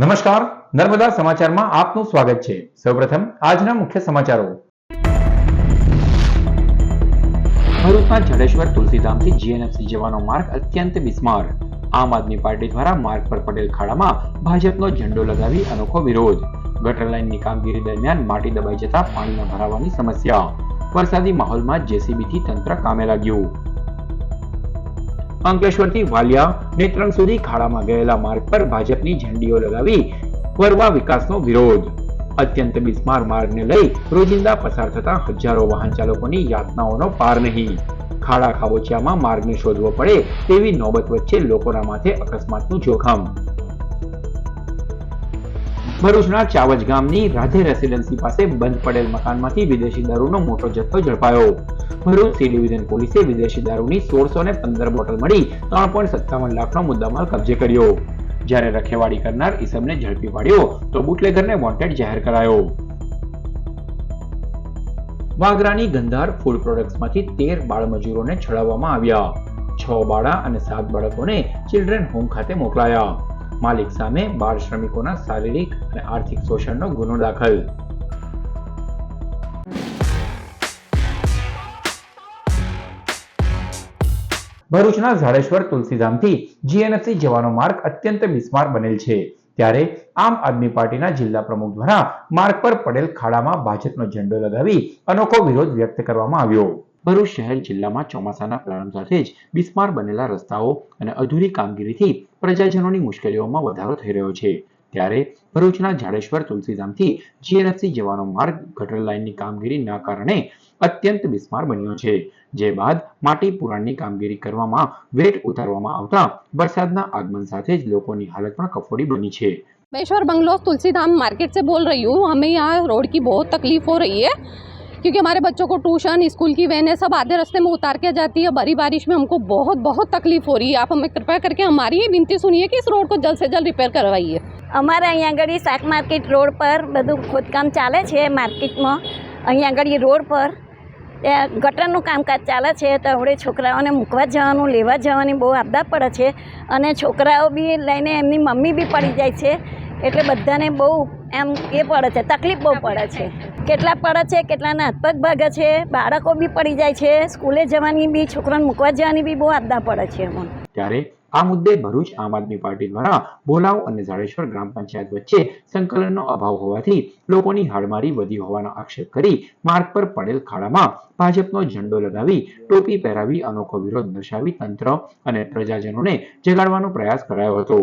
નમસ્કાર, નર્મદા સમાચારમાં આપનું સ્વાગત છે। સૌપ્રથમ આજના મુખ્ય સમાચારો। ભરૂચના જડેશ્વર તુલસીધામથી જીએનએફસી જવાનો માર્ગ અત્યંત બિસ્માર। આમ આદમી પાર્ટી દ્વારા માર્ગ પર પડેલ ખાડામાં ભાજપનો ઝંડો લગાવી અનોખો વિરોધ। ગટર લાઇનની કામગીરી દરમિયાન માટી દબાઈ જતા પાણીના ભરાવાની સમસ્યા। વરસાદી માહોલમાં જેસીબીથી તંત્ર કામે લાગ્યું। અંકલેશ્વરથી વાલિયા નેત્રંગ સુધી ખાડામાં ગયેલા માર્ગ પર ભાજપની ઝંડીઓ લગાવી વરવા વિકાસનો વિરોધ। અત્યંત બિસ્માર માર્ગને લઈ રોજિંદા પસાર થતા હજારો વાહન ચાલકોની યાતનાઓનો પાર નહીં। ખાડા ખાબોચિયામાં માર્ગને શોધવો પડે તેવી નોબત વચ્ચે લોકોના માથે અકસ્માતનું જોખમ। ભરૂચના ચાવજ ગામની રાધે રેસિડેન્સી પાસે બંધ પડેલ મકાનમાંથી વિદેશી દારૂનો મોટો જથ્થો ઝડપાયો। ભરૂચ સી ડિવિઝન પોલીસે વિદેશી દારૂની 1615 બોટલ મળી 3.57 લાખનો મુદ્દામાલ કબજે કર્યો। જ્યારે રખેવાળી કરનાર ઈસમને ઝડપી પાડ્યો તો બુટલેગરને વોન્ટેડ જાહેર કરાયો। વાગરાની ગંધાર ફૂડ પ્રોડક્ટ્સમાંથી 13 બાળ મજૂરોને છોડાવવામાં આવ્યા। 6 બાળા અને 7 બાળકોને ચિલ્ડ્રન હોમ ખાતે મોકલાયા। માલિક સામે બાળ શ્રમિકોના શારીરિક અને આર્થિક શોષણનો ગુનો દાખલ। ભરૂચના ઝાડેશ્વર તુલસીધામથી જીએનએફસી જવાનો માર્ગ અત્યંત બિસ્માર બનેલ છે। ત્યારે આમ આદમી પાર્ટીના જિલ્લા પ્રમુખ દ્વારા માર્ગ પર પડેલ ખાડામાં ભાજપનો ઝંડો લગાવી અનોખો વિરોધ વ્યક્ત કરવામાં આવ્યો। ભરૂચ શહેર જિલ્લામાં ચોમાસાના પ્રારંભ સાથે જ બિસ્માર બનેલા રસ્તાઓ અને અધૂરી કામગીરીથી પ્રજાજનોની મુશ્કેલીઓમાં વધારો થઈ રહ્યો છે। ત્યારે ભરૂચના ઝાડેશ્વર તુલસીધામથી જીએનએફસી જવાનો માર્ગ ગટર લાઇનની કામગીરીના કારણે અત્યંત બિસ્માર બન્યો છે। જે બાદ માટી પુરાણની કામગીરી કરવામાં વેટ ઉતારવામાં આવતા વરસાદના આગમન સાથે જ લોકોની હાલત પણ કફોડી બની છે। बेश्वर बंगलो तुलसीधाम मार्केट से बोल रही हूँ। हमें यहाँ रोड की बहुत तकलीफ हो रही है क्योंकि हमारे बच्चों को ट्यूशन स्कूल की वैन है सब आधे रास्ते में उतार के जाती है। भरी बारिश में हमको बहुत तकलीफ हो रही है। आप हमें कृपया करके हमारी ये विनती सुनिए कि इस रोड को जल्द से जल्द रिपेयर करवाइए। અમારા અહીંયા આગળ શાક માર્કેટ રોડ પર બધું ખોદકામ ચાલે છે માર્કેટમાં। અહીંયા આગળ રોડ પર ગટરનું કામકાજ ચાલે છે તો હવે છોકરાઓને મૂકવા જવાનું લેવા જવાની બહુ આપદા પડે છે અને છોકરાઓ બી લઈને એમની મમ્મી બી પડી જાય છે એટલે બધાને બહુ એમ એ પડે છે તકલીફ બહુ પડે છે। કેટલા પડે છે કેટલાના હાથ પગ ભાગે છે બાળકો બી પડી જાય છે સ્કૂલે જવાની બી છોકરાને મૂકવા જવાની બી બહુ આપદા પડે છે અમને। ત્યારે આ મુદ્દે ભરૂચ આમ આદમી પાર્ટી દ્વારા બોલાવ અને ઝાડેશ્વર ગ્રામ પંચાયત વચ્ચે સંકલનનો અભાવ હોવાથી લોકોની હાડમારી વધી હોવાનો આક્ષેપ કરી માર્ગ પર પડેલ ખાડામાં ભાજપનો ઝંડો લગાવી ટોપી પહેરાવી અનોખો વિરોધ દર્શાવી તંત્ર અને પ્રજાજનોને જગાડવાનો પ્રયાસ કરાયો હતો।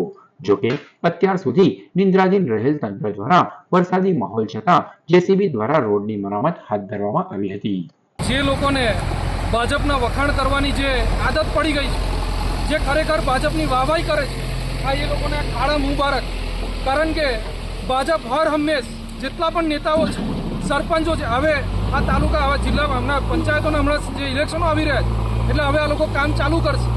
જોકે અત્યાર સુધી નિંદ્રાધીન રહેલ તંત્ર દ્વારા વરસાદી માહોલ છતાં જેસીબી દ્વારા રોડની મરામત હાથ ધરવામાં આવી હતી। જે લોકોને ભાજપના વખાણ કરવાની જે આદત પડી ગઈ છે જે ખરેખર ભાજપની વાહવાઈ કરે છે આ એ લોકોને ખાડા મુબારક। કારણ કે ભાજપ હર હંમેશ જેટલા પણ નેતાઓ છે સરપંચો છે હવે આ તાલુકા હવે જિલ્લામાં હમણાં પંચાયતોના હમણાં જે ઇલેક્શનો આવી રહ્યા છે એટલે હવે આ લોકો કામ ચાલુ કરશે।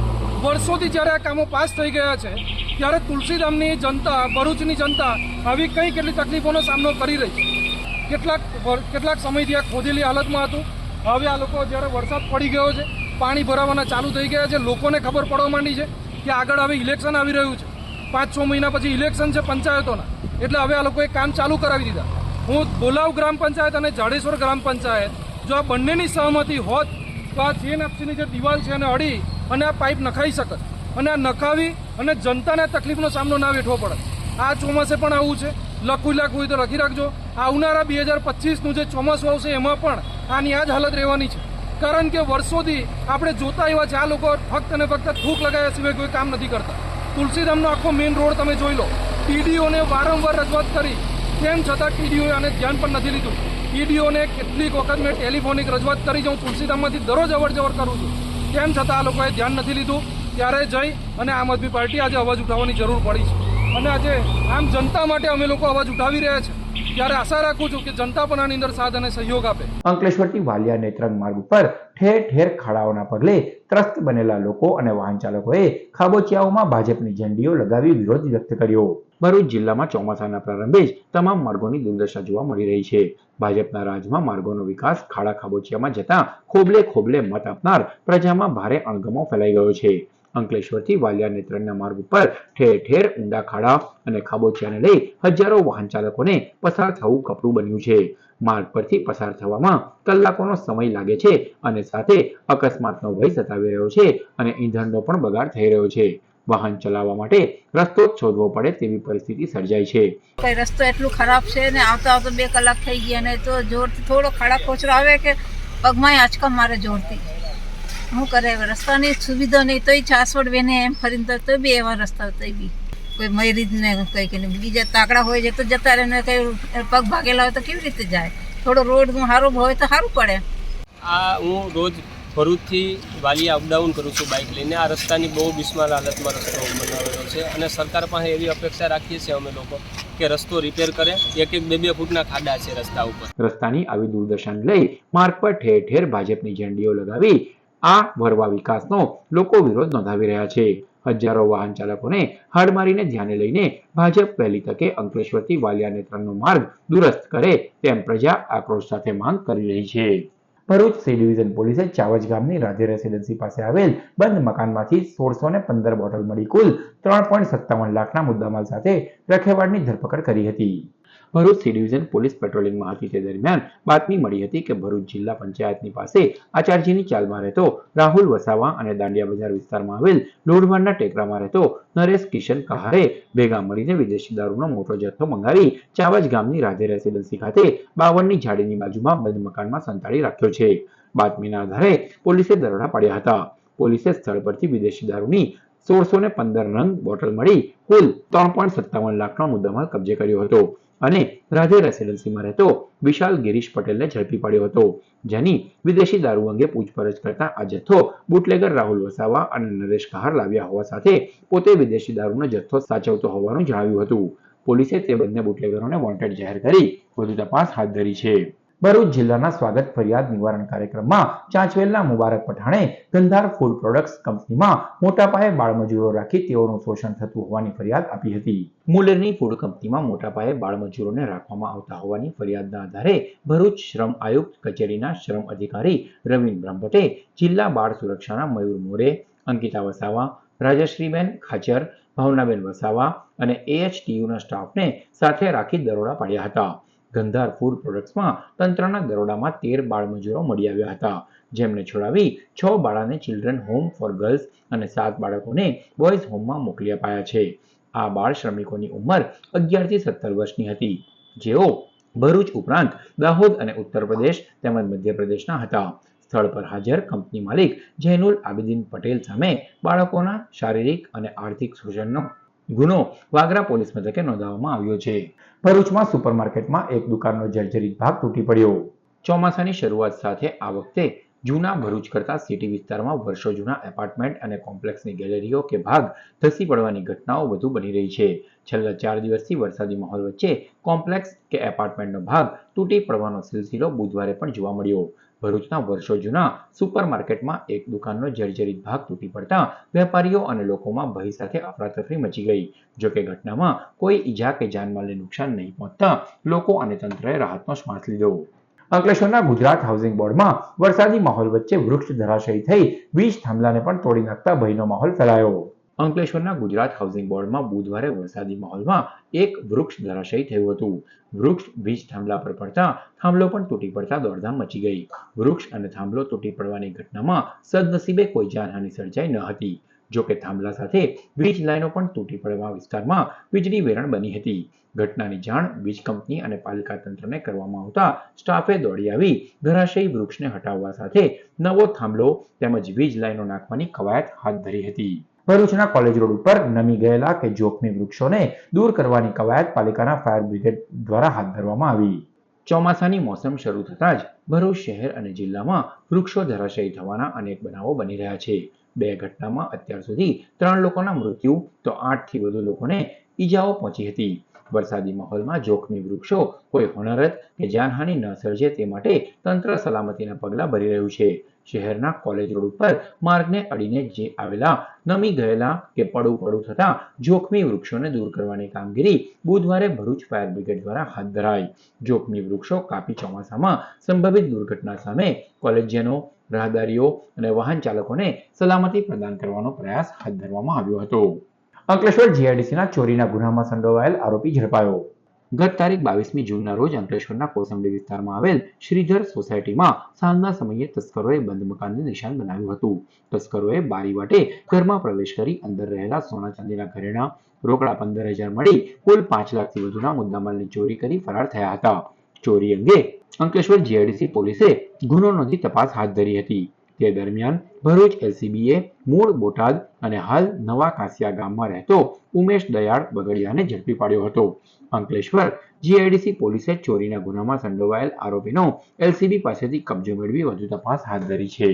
વર્ષોથી જ્યારે આ કામો પાસ થઈ ગયા છે ત્યારે તુલસીધામની જનતા ભરૂચની જનતા આવી કઈ કેટલી તકલીફોનો સામનો કરી રહી છે। કેટલાક સમયથી આ ખોદેલી હાલતમાં હતું હવે આ લોકો જ્યારે વરસાદ પડી ગયો છે પાણી ભરાવાના ચાલુ થઈ ગયા છે લોકોને ખબર પડવા માંડી છે કે આગળ હવે ઇલેક્શન આવી રહ્યું છે 5-6 મહિના પછી ઇલેક્શન છે પંચાયતોના એટલે હવે આ લોકોએ કામ ચાલુ કરાવી દીધા। હું બોલાવ ગ્રામ પંચાયત અને ઝાડેશ્વર ગ્રામ પંચાયત જો આ બંનેની સહમતિ હોત તો આ જીએનએફસીની જે દિવાલ છે એને અડી અને આ પાઇપ નખાઈ શકત અને આ નખાવી અને જનતાને તકલીફનો સામનો ના વેઠવો પડે। આ ચોમાસે પણ આવું છે લખવું હોય તો લખી રાખજો આવનારા 2025નું જે ચોમાસું આવશે એમાં પણ આની આ જ હાલત રહેવાની છે। કારણ કે વર્ષોથી આપણે જોતા એવા છે આ લોકો ફક્ત અને ફક્ત થૂક લગાવ્યા સિવાય કોઈ કામ નથી કરતા। તુલસીધામનો આખો મેઇન રોડ તમે જોઈ લો ટીડીઓને વારંવાર રજૂઆત કરી તેમ છતાં ટીડીઓએ આને ધ્યાન પણ નથી લીધું। ટીડીઓને કેટલીક વખત મેં ટેલિફોનિક રજૂઆત કરી હું તુલસીધામમાંથી દરરોજ અવર કરું છું તેમ છતાં આ લોકોએ ધ્યાન નથી લીધું। ત્યારે જઈ અને આમ આદમી પાર્ટી આજે અવાજ ઉઠાવવાની જરૂર પડી છે અને આજે આમ જનતા માટે અમે લોકો અવાજ ઉઠાવી રહ્યા છે ત્યારે આશા રાખું છું કે જનતા પણ આની અંદર સાથ અને સહયોગ આપે। અંકલેશ્વરથી વાલિયા નેત્રંગ માર્ગ ઉપર ઠેર ઠેર ખાડાઓના પગલે ત્રસ્ત બનેલા લોકો અને વાહન ચાલકોએ ખાબોચિયાઓમાં ભાજપની ઝંડીઓ લગાવી વિરોધ વ્યક્ત કર્યો। ભરૂચ જિલ્લામાં ચોમાસાના પ્રારંભે જ તમામ માર્ગોની દુર્દશા જોવા મળી રહી છે। ભાજપના રાજમાં માર્ગોનો વિકાસ ખાડા ખાબોચિયામાં જતા ખોબલે મત આપનાર પ્રજામાં ભારે અણગમો ફેલાઈ ગયો છે। અંકલેશ્વરથી વાલિયા નેત્રંગના માર્ગ ઉપર ઠેર ઠેર ઊંડા ખાડા અને ખાબોચિયાને લઈ હજારો વાહન ચાલકોને પસાર થવું કપરું બન્યું છે. માર્ગ પરથી પસાર થવામાં કલાકોનો સમય લાગે છે અને સાથે અકસ્માતનો ભય સતાવી રહ્યો છે અને ઈંધણનો પણ બગાડ થઈ રહ્યો છે. વાહન ચલાવવા માટે રસ્તો જ શોધવો પડે તેવી પરિસ્થિતિ સર્જાઈ છે. કઈ રસ્તો એટલું ખરાબ છે ને આવતા 2 કલાક થઈ ગયા ને તો જોરથી થોડો ખાડા ખોચરો આવે કે પગમાં આંચકા મારે જોરથી. શું કરે રસ્તાની સુવિધા નહીં તોય છાસવડ વેને એમ ફરીને તો બી એવા રસ્તા તોય બી કોઈ મરી જ ને કંઈ કે બીજા તાકડા હોય છે તો જતા રહે ને કંઈ પગ ભાગેલા હોય તો કેવી રીતે જાય? થોડો રોડ સારો હોય તો સારું પડે. હું રોજ ભરૂચથી વાલિયા અપડાઉન કરું છું બાઇક લઈને. આ રસ્તાની બહુ બિસ્માર હાલતમાં રસ્તો બનાવેલો છે અને સરકાર પાસે એવી અપેક્ષા રાખીએ છીએ અમે લોકો કે રસ્તો રિપેર કરે. 1-2 ફૂટના ખાડા છે રસ્તા ઉપર. રસ્તાની આવી દુર્દશાને લઈ માર્ગ પર ઠેર ઠેર ભાજપની ઝંડીઓ લગાવી આ વરવા વિકાસનો લોકો વિરોધ નોંધાવી રહ્યા છે. હજારો વાહન ચાલકોને હાડ મારીને ધ્યાને લઈને ભાજપ પહેલી તકે અંકલેશ્વરથી વાલિયા નેત્રંગનો માર્ગ દુરસ્ત કરે તેમ પ્રજા આક્રોશ સાથે માંગ કરી રહી છે. ભરૂચ સી ડિવિઝન પોલીસે ચાવજ ગામની રાધે રેસિડેન્સી પાસે આવેલ બંધ મકાનમાંથી 1615 બોટલ મળી કુલ 3.57 લાખના મુદ્દામાલ સાથે રખેવાળની ધરપકડ કરી હતી. ભરૂચ સી ડિવિઝન પોલીસ પેટ્રોલિંગમાં હતી તે દરમિયાન બાતમી મળી હતી કે ભરૂચ જિલ્લા પંચાયતની પાસે આચાર્યજીની ચાલમાં રહેતો રાહુલ વસાવા અને દાંડિયા બજાર વિસ્તારમાં આવેલ લોઢવાડના ટેકરામાં રહેતો નરેશ કિશન કહારે ભેગા મળીને વિદેશી દારૂનો મોટો જથ્થો મંગાવી ચાવજ ગામની રાધે રેસિડેન્સી ખાતે 52ની ઝાડીની બાજુમાં બંધ મકાનમાં સંતાડી રાખ્યો છે. બાતમીના આધારે પોલીસે દરોડા પાડ્યા હતા. પોલીસે સ્થળ પરથી વિદેશી દારૂની 1615 નંગ બોટલ મળી કુલ 3.57 લાખનો મુદ્દામાલ કબજે કર્યો હતો અને રાધે રેસિડેન્સીમાં રહેતો વિશાલ ગિરીશ પટેલને ઝડપી પાડ્યો હતો, જેની વિદેશી દારૂ અંગે પૂછપરછ કરતા આ જથ્થો બુટલેગર રાહુલ વસાવા અને નરેશ કહાર લાવ્યા હોવા સાથે પોતે વિદેશી દારૂનો જથ્થો સાચવતો હોવાનું જણાવ્યું હતું. પોલીસે તે બંને બુટલેગરોને વોન્ટેડ જાહેર કરી વધુ તપાસ હાથ ધરી છે. ભરૂચ જિલ્લાના સ્વાગત ફરિયાદ નિવારણ કાર્યક્રમમાં ચાંચવેલના મુબારક પઠાણે ગંધાર ફૂડ પ્રોડક્ટ્સ કંપનીમાં મોટા પાયે બાળમજૂરો રાખી તેઓનું શોષણ થતું હોવાની ફરિયાદ આપી હતી. મુલેરની ફૂડ કંપનીમાં મોટા પાયે બાળમજૂરોને રાખવામાં આવતા હોવાની ફરિયાદના આધારે ભરૂચ શ્રમ આયુક્ત કચેરીના શ્રમ અધિકારી રવિન્દ્ર બ્રહ્મભટ્ટે જિલ્લા બાળ સુરક્ષાના મયુર મોરે, અંકિતા વસાવા, રાજશ્રીબેન ખાચર, ભાવનાબેન વસાવા અને AHTUના સ્ટાફને સાથે રાખી દરોડા પાડ્યા હતા. ગંધાર ફૂડ પ્રોડક્ટ્સમાં તંત્રના દરોડામાં 13 બાળમજૂરો મળી આવ્યા હતા, જેમને છોડાવી 6 બાળાને ચિલ્ડ્રન હોમ ફોર ગર્લ્સ અને 7 બાળકોને બોયઝ હોમમાં મોકલી અપાયા છે. આ બાળ શ્રમિકોની ઉંમર 11 થી 17 વર્ષની હતી, જેઓ ભરૂચ ઉપરાંત દાહોદ અને ઉત્તર પ્રદેશ તેમજ મધ્યપ્રદેશના હતા. સ્થળ પર હાજર કંપની માલિક જૈનુલ આબિદીન પટેલ સામે બાળકોના શારીરિક અને આર્થિક શોષણનો ગુનો વાગરા પોલીસ મથકે નોંધવામાં આવ્યો છે. ભરૂચમાં સુપરમાર્કેટમાં એક દુકાનનો જર્જરિત ભાગ તૂટી પડ્યો. ચોમાસાની શરૂઆત સાથે આ વખતે જૂના ભરૂચ કરતા સિટી વિસ્તારમાં વર્ષો જૂના એપાર્ટમેન્ટ અને કોમ્પ્લેક્સની ગેલેરીઓ કે ભાગ ધસી પડવાની ઘટનાઓ વધુ બની રહી છે. છેલ્લા 4 દિવસથી વરસાદી માહોલ વચ્ચે કોમ્પ્લેક્સ કે એપાર્ટમેન્ટનો ભાગ તૂટી પડવાનો સિલસિલો બુધવારે પણ જોવા મળ્યો. ભરૂચના વર્ષો જૂના સુપરમાર્કેટમાં એક દુકાનનો જર્જરિત ભાગ તૂટી પડતા વેપારીઓ અને લોકોમાં ભય સાથે અફરાતફરી મચી ગઈ. જોકે ઘટનામાં કોઈ ઈજા કે જાનમાલને નુકસાન નહીં પહોંચતા લોકો અને તંત્રએ રાહતનો શ્વાસ લીધો. અંકલેશ્વરના ગુજરાત હાઉસિંગ બોર્ડમાં વરસાદી માહોલ વચ્ચે વૃક્ષ ધરાશયી થઈ વીજ થાંભલાને પણ તોડી નાખતા ભયનો માહોલ ફેલાયો. અંકલેશ્વરના ગુજરાત હાઉસિંગ બોર્ડમાં બુધવારે વરસાદી માહોલમાં એક વૃક્ષ ધરાશયી થયું હતું. વૃક્ષ વીજ થાંભલા પર પડતા થાંભલો પણ તૂટી પડતા દોડધામ મચી ગઈ. વૃક્ષ અને થાંભલો તૂટી પડવાની ઘટનામાં સદનસીબે કોઈ જાનહાનિ સર્જાઈ ન હતી. જોકે થાંભલા સાથે વીજ લાઈનો પણ તૂટી પડવા વિસ્તારમાં વીજળી વેરણ બની હતી. ઘટનાની જાણ વીજ કંપની અને પાલિકા તંત્રને કરવામાં આવતા સ્ટાફે દોડી આવી ધરાશયી વૃક્ષને હટાવવા સાથે નવો થાંભલો તેમજ વીજ લાઈનો નાખવાની કવાયત હાથ ધરી હતી. ભરૂચના કોલેજ રોડ ઉપર નમી ગયેલા કે જોખમી વૃક્ષોને દૂર કરવાની કવાયત પાલિકાના ફાયર બ્રિગેડ દ્વારા હાથ ધરવામાં આવી. ચોમાસાની મોસમ શરૂ થતાં જ ભરૂચ શહેર અને જિલ્લામાં વૃક્ષો ધરાશયી થવાના અનેક બનાવો બની રહ્યા છે. 2 ઘટનામાં અત્યાર સુધી 3 લોકોના મૃત્યુ તો 8 થી વધુ લોકોને ઈજાઓ પહોંચી હતી. વરસાદી માહોલમાં જોખમી વૃક્ષો કોઈ હોનારત કે જાનહાનિ ન સર્જે તે માટે તંત્ર સલામતીના પગલાં ભરી રહ્યું છે. શહેરના કોલેજ રોડ ઉપર માર્ગને અડીને જે આવેલા નમી ગયેલા કે પડું થતા જોખમી વૃક્ષોને દૂર કરવાની કામગીરી બુધવારે ભરૂચ ફાયર બ્રિગેડ દ્વારા હાથ ધરાઈ. જોખમી વૃક્ષો કાપી ચોમાસામાં સંભવિત દુર્ઘટના સામે કોલેજિયનો, રાહદારીઓ અને વાહન ચાલકોને સલામતી પ્રદાન કરવાનો પ્રયાસ હાથ ધરવામાં આવ્યો હતો. અંકલેશ્વર જીઆઈડીસીના ચોરીના ગુનામાં સંડોવાયેલ આરોપી ઝડપાયો. ગત તારીખ 22મી જૂનના રોજ અંકલેશ્વરના કોસંબડી વિસ્તારમાં આવેલ શ્રીધર સોસાયટીમાં સાંજના સમયે તસ્કરોએ બંધ મકાનને નિશાન બનાવ્યું હતું. તસ્કરોએ બારી વાટે ઘરમાં પ્રવેશ કરી અંદર રહેલા સોના ચાંદીના ઘરેણાં, રોકડા 15,000 મળી કુલ 5 લાખથી વધુના મુદ્દામાલની ચોરી કરી ફરાર થયા હતા. ચોરી અંગે અંકલેશ્વર જીઆઈડીસી પોલીસે ગુનો નોંધી તપાસ હાથ ધરી હતી. તે દરમિયાન ભરૂચ એલસીબીએ મૂળ બોટાદ અને હાલ નવા કાંસિયા ગામમાં રહેતો ઉમેશ દયાળ બગડિયાને ઝડપી પાડ્યો હતો. અંકલેશ્વર જીઆઈડીસી પોલીસે ચોરીના ગુનામાં સંડોવાયેલ આરોપીનો એલસીબી પાસેથી કબજો મેળવી વધુ તપાસ હાથ ધરી છે.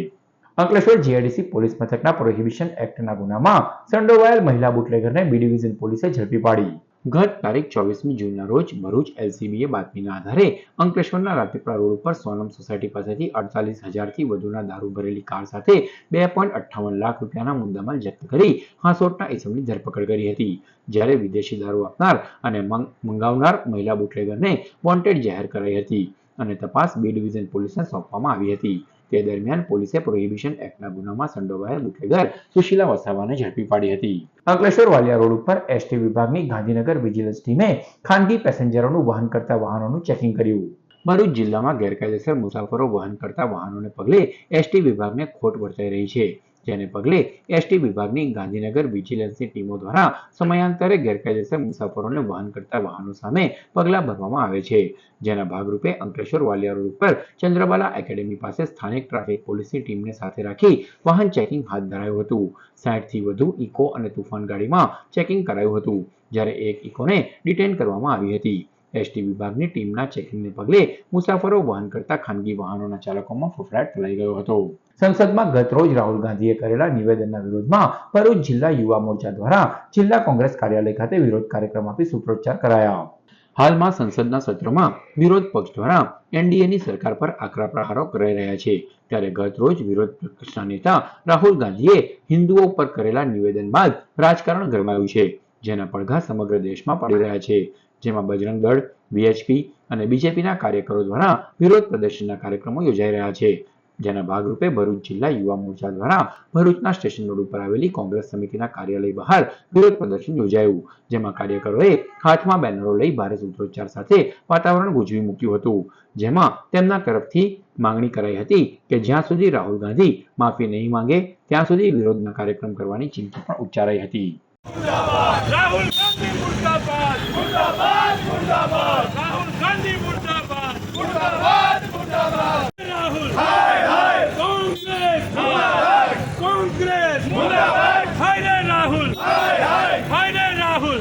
અંકલેશ્વર જીઆઈડીસી પોલીસ મથકના પ્રોહિબિશન એક્ટના ગુનામાં સંડોવાયેલ મહિલા બુટલેગરને બી ડિવિઝન પોલીસે ઝડપી પાડી. ગત તારીખ 24મી જૂનના રોજ ભરૂચ એલસીબીએ બાતમીના આધારે અંકલેશ્વરના રાતીપરા રોડ ઉપર સોનમ સોસાયટી પાસેથી 48,000થી વધુના દારૂ ભરેલી કાર સાથે 2.58 લાખ રૂપિયાના મુદ્દામાલ જપ્ત કરી હાંસોટના ઇસમની ધરપકડ કરી હતી. જ્યારે વિદેશી દારૂ આપનાર અને મંગાવનાર મહિલા બુટલેગરને વોન્ટેડ જાહેર કરાઈ હતી અને તપાસ બી ડિવિઝન પોલીસને સોંપવામાં આવી હતી. તે દરમિયાન પોલીસે પ્રોહિબિશન એક્ટના ગુનામાં સંડોવાયેલ બુટલેગર સુશીલા વસાવાને ઝડપી પાડી હતી. અંકલેશ્વર વાલિયા રોડ ઉપર એસટી વિભાગની ગાંધીનગર વિજિલન્સ ટીમે ખાનગી પેસેન્જરોનું વહન કરતા વાહનોનું ચેકિંગ કર્યું. ભરૂચ જિલ્લામાં ગેરકાયદેસર મુસાફરો વહન કરતા વાહનોને પગલે એસટી વિભાગને ખોટ વર્તાઈ રહી છે. જેને પગલે એસટી વિભાગની ગાંધીનગર વિજિલન્સની ટીમો દ્વારા સમયાંતરે ગેરકાયદેસર મુસાફરોને વહન કરતા વાહનો સામે પગલાં ભરવામાં આવે છે. જેના ભાગરૂપે અંકલેશ્વર વાલિયા રોડ ઉપર ચંદ્રબાલા એકેડેમી પાસે સ્થાનિક ટ્રાફિક પોલીસની ટીમને સાથે રાખી વાહન ચેકિંગ હાથ ધરાયું હતું. 60થી વધુ ઇકો અને તુફાન ગાડીમાં ચેકિંગ કરાયું હતું, જ્યારે એક ઇકોને ડિટેન કરવામાં આવી હતી. એસટી વિભાગની ટીમના ચેકિંગને પગલે મુસાફરો વહન કરતા ખાનગી વાહનોના ચાલકોમાં ફફડાટ ફેલાઈ ગયો હતો. સંસદમાં ગત રોજ રાહુલ ગાંધીએ કરેલા નિવેદનના વિરોધમાં ભરૂચ જિલ્લા યુવા મોરચા દ્વારા જિલ્લા કોંગ્રેસ કાર્યાલય ખાતે વિરોધ કાર્યક્રમ આપી સૂત્રોચ્ચાર કરાયા. હાલમાં સંસદના સત્રમાં વિરોધ પક્ષ દ્વારા એનડીએની સરકાર પર આકરા પ્રહારો કરાઈ રહ્યા છે. ત્યારે ગત રોજ વિરોધ પક્ષના નેતા રાહુલ ગાંધીએ હિન્દુઓ પર કરેલા નિવેદન બાદ રાજકારણ ગરમાયું છે, જેના પડઘા સમગ્ર દેશમાં પડી રહ્યા છે. જેમાં બજરંગ દળ, વીએચપી અને બીજેપીના કાર્યકરો દ્વારા વિરોધ પ્રદર્શનના કાર્યક્રમો યોજાઈ રહ્યા છે. જેના ભાગરૂપે ભરૂચ જિલ્લા યુવા મોરચા દ્વારા ભરૂચના સ્ટેશન રોડ ઉપર આવેલી કોંગ્રેસ સમિતિના કાર્યાલય બહાર વિરોધ પ્રદર્શન યોજાયું. જેમાં કાર્યકરોએ હાથમાં બેનરો લઈ ભારે સૂત્રોચ્ચાર સાથે વાતાવરણ ગુંજવી મૂક્યું હતું. જેમાં તેમના તરફથી માંગણી કરાઈ હતી કે જ્યાં સુધી રાહુલ ગાંધી માફી નહીં માંગે ત્યાં સુધી વિરોધના કાર્યક્રમ કરવાની ચીમકી પણ ઉચ્ચારાઈ હતી. राहुल गांधी मुर्दाबाद मुर्दाबाद मुर्दाबाद राहुल गांधी मुर्दाबाद मुर्दाबाद मुर्दाबाद राहुल हाय हाय कांग्रेस मुर्दाबाद कांग्रेस मुर्दाबाद हाय रे राहुल हाय रे राहुल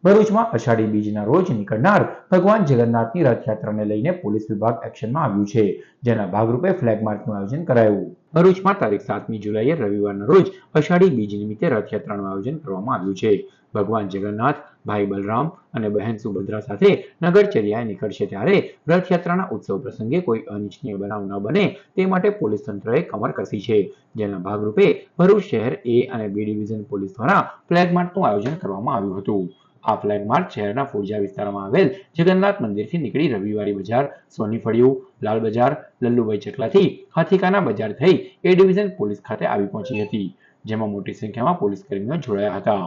ભરૂચમાં અષાઢી બીજના રોજ નીકળનાર ભગવાન જગન્નાથની રથયાત્રાને લઈને પોલીસ વિભાગ એક્શનમાં આવ્યું છે. જેના ભાગરૂપે ફ્લેગ માર્ચનું આયોજન કરાયું. ભરૂચમાં તારીખ 7મી જુલાઈએ રવિવારના રોજ અષાઢી બીજ નિમિત્તે રથયાત્રાનું આયોજન કરવામાં આવ્યું છે. ભગવાન જગન્નાથ ભાઈ બલરામ અને બહેન સુભદ્રા સાથે નગરચર્યાએ નીકળશે, ત્યારે રથયાત્રાના ઉત્સવ પ્રસંગે કોઈ અનિચ્છનીય બનાવ ન બને તે માટે પોલીસ તંત્રએ કમર કસી છે. જેના ભાગરૂપે ભરૂચ શહેર એ અને બી ડિવિઝન પોલીસ દ્વારા ફ્લેગ માર્ચનું આયોજન કરવામાં આવ્યું હતું. આ ફ્લેગ માર્ચ શહેરના ફોરજા વિસ્તારમાં આવેલ જગન્નાથ મંદિરથી નીકળી રવિવારી બજાર, સોની ફળિયું, લાલ બજાર, લલ્લુભાઈ ચકલાથી હાથીકાના બજાર થઈ એ ડિવિઝન પોલીસ ખાતે આવી પહોંચી હતી, જેમાં મોટી સંખ્યામાં પોલીસ કર્મીઓ જોડાયા હતા.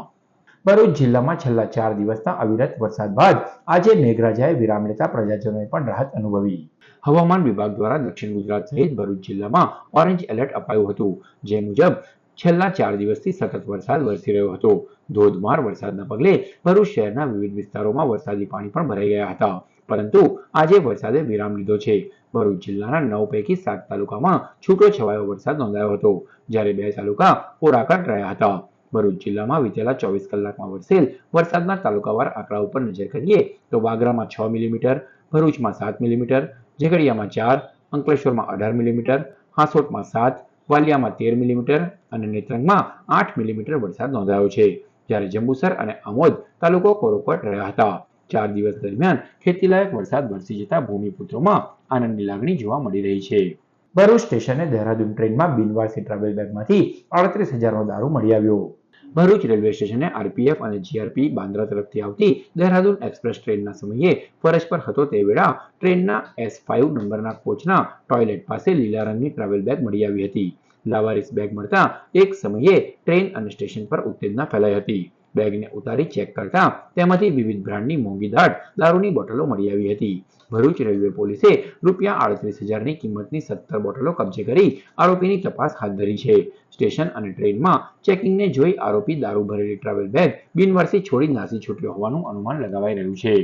ભરૂચ જિલ્લામાં છેલ્લા 4 દિવસના અવિરત વરસાદ બાદ આજે મેઘરાજાએ વિરામ લેતા પ્રજાજનોએ પણ રાહત અનુભવી. હવામાન વિભાગ દ્વારા દક્ષિણ ગુજરાત સહિત ભરૂચ જિલ્લામાં ઓરેન્જ એલર્ટ અપાયું હતું. જે મુજબ છેલ્લા 4 દિવસથી સતત વરસાદ વરસી રહ્યો હતો. ધોધમાર વરસાદના પગલે ભરૂચ શહેરના વિવિધ વિસ્તારોમાં વરસાદી પાણી પણ ભરાઈ ગયા હતા. પરંતુ આજે વરસાદે વિરામ લીધો છે. ભરૂચ જિલ્લાના 9 પૈકી 7 તાલુકામાં છૂટો છવાયો વરસાદ નોંધાયો હતો, જ્યારે 2 તાલુકા કોરાકટ રહ્યા હતા. ભરૂચ જિલ્લામાં વિતેલા 24 કલાકમાં વરસેલ વરસાદના તાલુકાવાર આંકડા ઉપર નજર કરીએ તો વાગરામાં 6 મિલીમીટર, ભરૂચમાં 7 મિલીમીટર, ઝઘડિયામાં 4, અંકલેશ્વરમાં 18 મિલીમીટર, હાંસોટમાં 7, વાલિયામાં 13 મિલીમીટર અને નેત્રંગમાં 8 મિલીમીટર વરસાદ નોંધાયો છે. જ્યારે જંબુસર અને આમોદ તાલુકો કોરોકોટ રહ્યા હતા. 4 દિવસ દરમિયાન ખેતીલાયક વરસાદ વરસી જતા ભૂમિપુત્રોમાં આનંદની લાગણી જોવા મળી રહી છે. ભરૂચ સ્ટેશને દહેરાદૂન ટ્રેનમાં બિનવારસી ટ્રાવેલ બેગમાંથી 38,000નો દારૂ મળી આવ્યો. ભરૂચ રેલવે સ્ટેશને આરપીએફ અને જીઆરપી બાંદ્રા તરફથી આવતી દહેરાદૂન એક્સપ્રેસ ટ્રેનના સમયે ફરજ પર હતો તે વેળા ટ્રેનના S5 નંબરના કોચના ટોયલેટ પાસે લીલા રંગની ટ્રાવેલ બેગ મળી આવી હતી. લાવારીસ બેગ મળતા એક સમયે ટ્રેન અને સ્ટેશન પર ઉત્તેજના ફેલાઈ હતી. બેગને ઉતારી ચેક કરતા તેમાંથી વિવિધ બ્રાન્ડની મોંઘી દારૂની બોટલો મળી આવી હતી. ભરૂચ રેલવે પોલીસે ₹38,000ની કિંમતની 17 બોટલો કબજે કરી આરોપીની તપાસ હાથ ધરી છે. સ્ટેશન અને ટ્રેનમાં ચેકિંગને જોઈ આરોપી દારૂ ભરેલી ટ્રાવેલ બેગ બિનવારસી છોડી નાસી છૂટ્યો હોવાનું અનુમાન લગાવાઈ રહ્યું છે.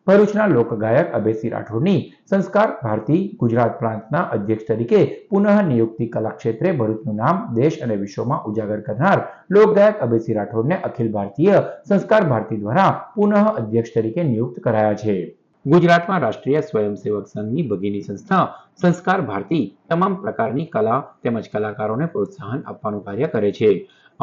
ભરૂચના લોકગાયક અભયસિંહ રાઠોડની સંસ્કાર ભારતી ગુજરાત પ્રાંતના અધ્યક્ષ તરીકે પુનઃ નિયુક્તિ કલાક્ષેત્રે ભરૂચનું નામ દેશ અને વિશ્વમાં ઉજાગર કરનાર લોકગાયક અભયસિંહ રાઠોડને અખિલ ભારતીય સંસ્કાર ભારતી દ્વારા પુનઃ અધ્યક્ષ તરીકે નિયુક્ત કરાયા છે. ગુજરાતમાં રાષ્ટ્રીય સ્વયંસેવક સંઘની ભગીની સંસ્થા સંસ્કાર ભારતી તમામ પ્રકારની કલા તેમજ કલાકારોને પ્રોત્સાહન આપવાનું કાર્ય કરે છે.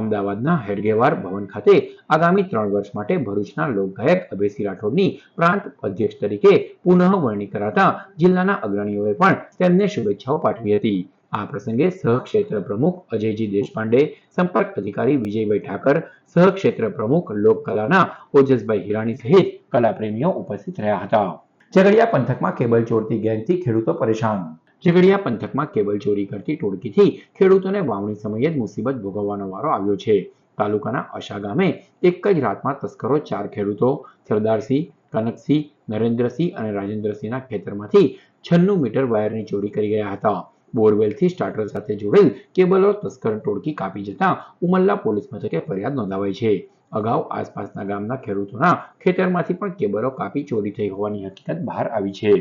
અમદાવાદના હેડગેવાર ભવન ખાતે આગામી 3 વર્ષ માટે ભરૂચના લોકગાયક અભયસિંહ રાઠોડની પ્રાંત અધ્યક્ષ તરીકે પુનઃ વરણી કરાતા જિલ્લાના અગ્રણીઓએ પણ તેમને શુભેચ્છાઓ પાઠવી હતી. આ પ્રસંગે સહક્ષેત્ર પ્રમુખ અજયજી દેશપાંડે, સંપર્ક અધિકારી વિજયભાઈ ઠાકર, સહક્ષેત્ર પ્રમુખ લોકકલાના ઓજસભાઈ હિરાણી સહિત કલાપ્રેમીઓ ઉપસ્થિત રહ્યા હતા. ઝઘડિયા પંથકમાં કેબલ ચોરતી ગેંગથી ખેડૂતો પરેશાન. ઝઘડિયા પંથકમાં કેબલ ચોરી કરતી ટોળકીથી ખેડૂતોને વાવણી સમયે જ મુસીબત ભોગવવાનો વારો આવ્યો છે. તાલુકાના અશા ગામે એક જ રાતમાં તસ્કરો 4 ખેડૂતો સરદારસિંહ, કનકસિંહ, નરેન્દ્રસિંહ અને રાજેન્દ્રસિંહના ખેતરમાંથી 96 મીટર વાયરની ચોરી કરી ગયા હતા. બોરવેલથી સ્ટાર્ટર સાથે જોડેલ કેબલો તસ્કર ટોળકી કાપી જતા ઉમલ્લા પોલીસ મથકે ફરિયાદ નોંધાવાઈ છે. અગાઉ આસપાસના ગામના ખેડૂતોના ખેતરમાંથી પણ કેબલો કાપી ચોરી થઈ હોવાની હકીકત બહાર આવી છે.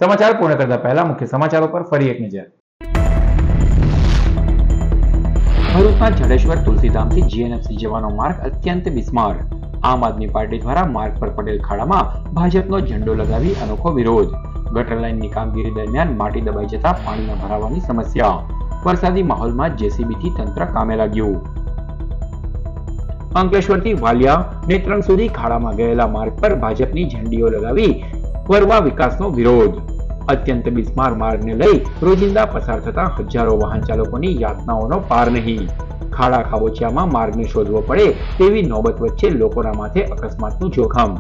સમાચાર પૂર્ણ કરતા પહેલા મુખ્ય સમાચારો પર ફરી એક નજર. ભરૂચના જડેશ્વર તુલસીધામથી જીએનએફસી જવાનો માર્ગ અત્યંત બિસ્માર. આમ આદમી પાર્ટી દ્વારા માર્ગ પર પડેલ ખાડામાં ભાજપનો ઝંડો લગાવી અનોખો વિરોધ. ગટર લાઇનની કામગીરી દરમિયાન માટી દબાઈ જતા પાણીના ભરાવાની સમસ્યા. વરસાદી માહોલમાં જેસીબીથી તંત્ર કામે લાગ્યું. અંકલેશ્વરથી વાલિયા નેત્રંગ સુધી ખાડામાં ગયેલા માર્ગ પર ભાજપની ઝંડીઓ લગાવી વરવા વિકાસનો વિરોધ. અત્યંત બિસ્માર માર્ગને લઈ રોજિંદા પસાર થતા હજારો વાહન ચાલકોની યાતનાઓનો પાર નહીં. ખાડા ખાબોચિયામાં માર્ગને શોધવો પડે તેવી નોબત વચ્ચે લોકોના માથે અકસ્માતનું જોખમ.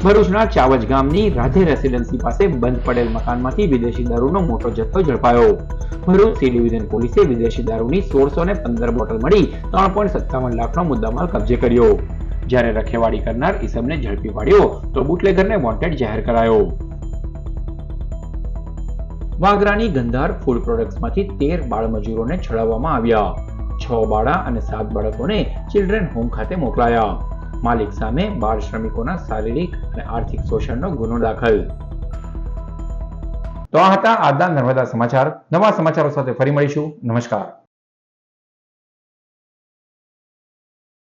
ભરૂચના ચાવજ ગામની રાધે રેસિડેન્સી પાસે બંધ પડેલ મકાનમાંથી વિદેશી દારૂનો મોટો જથ્થો ઝડપાયો. ભરૂચ સી ડિવિઝન પોલીસે વિદેશી દારૂની 1615 બોટલ મળી 3.57 લાખનો મુદ્દામાલ કબજે કર્યો. જ્યારે રખેવાળી કરનાર ઈસમને ઝડપી પાડ્યો તો બુટલેગરને વોન્ટેડ જાહેર કરાયો. વાગરાની ગંધાર ફૂડ પ્રોડક્ટ્સમાંથી 13 બાળ મજૂરોને છોડાવવામાં આવ્યા. 6 બાળા અને 7 બાળકોને ચિલ્ડ્રન હોમ ખાતે મોકલાયા. માલિક સામે બાળ શ્રમિકોના શારીરિક અને આર્થિક શોષણનો ગુનો દાખલ. તો આ હતા આજના નર્મદા સમાચાર. નવા સમાચારો સાથે ફરી મળીશું. નમસ્કાર.